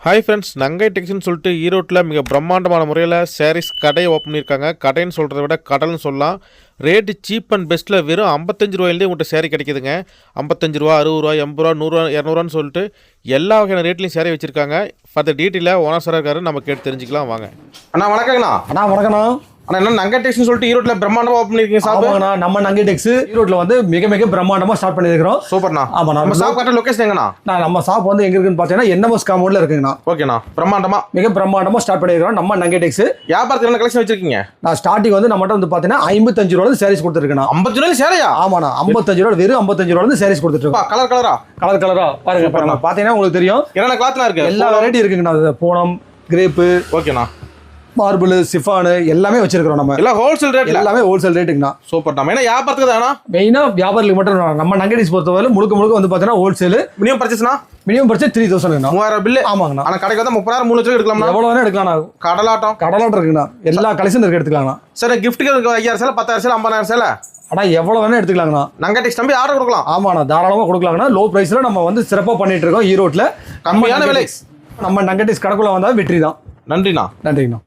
Hi friends, நங்கை டெக்ஸ்னு சொல்லிட்டு ஈரோட்டில் மிக பிரம்மாண்டமான முறையில் சாரீஸ் கடையை ஓப்பன் பண்ணியிருக்காங்க. கடைன்னு சொல்கிறத விட கடல்னு சொல்லலாம். ரேட்டு சீப் அண்ட் பெஸ்ட்டில் வெறும் 55 ரூபாயிலே உங்கள்கிட்ட சேரீ கிடைக்குதுங்க. 55 ரூபா, 60 ரூபா, 80 ரூபா, 100 ரூபா, 200 சொல்லிட்டு எல்லா வகையான ரேட்லையும் சேரீ வச்சுருக்காங்க. ஃபார் டீட்டெயிலாக ஓனர் சார் இருக்காரு, நம்ம கேட்டு தெரிஞ்சுக்கலாம் வாங்க. அண்ணா வணக்கங்கண்ணா. அண்ணா வணக்கண்ணா. அண்ணா என்ன நங்கை டெக்ஸ்னு சொல்லிட்டு ஈரோட்டில் பிரம்மாண்டமாக ஓப்பன் பண்ணியிருக்கீங்க சார்? ஆமாங்கண்ணா, நம்ம நங்கை டெக்ஸ் ஈரோட்டில் வந்து மிக பிரம்மாண்டமாக ஸ்டார்ட் பண்ணியிருக்கிறோம். சூப்பர்ண்ணா. ஆமாண்ணா. நம்ம ஷாப் கரெக்டாக லொக்கேஷன் எங்கண்ணா? நம்ம ஷாப் வந்து எங்க இருக்குன்னு பார்த்தீங்கன்னா என்எம்எஸ் காம்பவுண்டில் இருக்குங்கண்ணா. ஓகேண்ணா. மிக பிரம்மாண்டமாக ஸ்டார்ட் பண்ணியிருக்கிறோம் நம்ம நங்கை டெக்ஸ். வியாபாரத்தில் என்ன கலெக்ஷன் வச்சிருக்கீங்க? நான் ஸ்டார்டிங் வந்து நம்மகிட்ட வந்து பார்த்தீங்கன்னா 55 ரூபாய் சாரீஸ் கொடுத்துருக்கேன். 55 ரூபாய் சேலையா? ஆமாண்ணா, 55 ரூபா, வெறும் 55 ரூபாய் சாரீஸ் கொடுத்துருக்கோம். கலரா பாருங்க. பார்த்தீங்கன்னா உங்களுக்கு தெரியும் என்னென்ன கிளாத்லாம் இருக்கு, எல்லா வெரைட்டி இருக்குங்கண்ணா. பூனம், கிரேப்பு, ஓகேண்ணா, மார்பிள், சிஃபானு எல்லாமே வச்சிருக்கிறோம். நம்ம எல்லாம் ஹோல்சேல் ரேட், எல்லாமே ஹோல்சேல் ரேட்டுங்கண்ணா. சூப்பர்ண்ணா. ஏன்னா வியாபாரத்துக்கு தானா? மெயினாக வியாபாரிகளுக்கு மட்டும் நம்ம நங்கை டெக்ஸ் பொறுத்தவரை முழுக்க வந்து பார்த்தீங்கன்னா ஹோல்சேல். மினிமம் பர்ச்சேஸ்னா மினிமம் பர்ச்சேஸ் 3000 3000 பில்லு. ஆமாங்கண்ணா. ஆனால் கடைக்கு வந்து 30,000 3 லட்சம் எடுக்கலாம். எவ்வளோ வேணா எடுக்கலாம். கடலாட்டம் இருக்குண்ணா. எல்லா கலெக்ஷன் இருக்கு, எடுத்துக்கலாங்கண்ணா. சார் கிஃப்ட்டுக்கு 5000 சேலை, 10,000 சேலை, 50,000 சேலை, ஆனால் எவ்வளோ வேணா எடுத்துக்கலாங்கண்ணா. நங்கை டெக்ஸ் நம்பி ஆர்டர் கொடுக்கலாம். ஆமாண்ணா, தாராளமாக கொடுக்கலாங்கண்ணா. லோ ப்ரைஸில் நம்ம வந்து சிறப்பாக பண்ணிட்டு இருக்கோம் ஈரோட்டில். கம்மியான விலை. நம்ம நங்கை டெக்ஸ் கடைக்குள்ள வந்தால் வெற்றி தான். நன்றிண்ணா. நன்றிங்கண்ணா.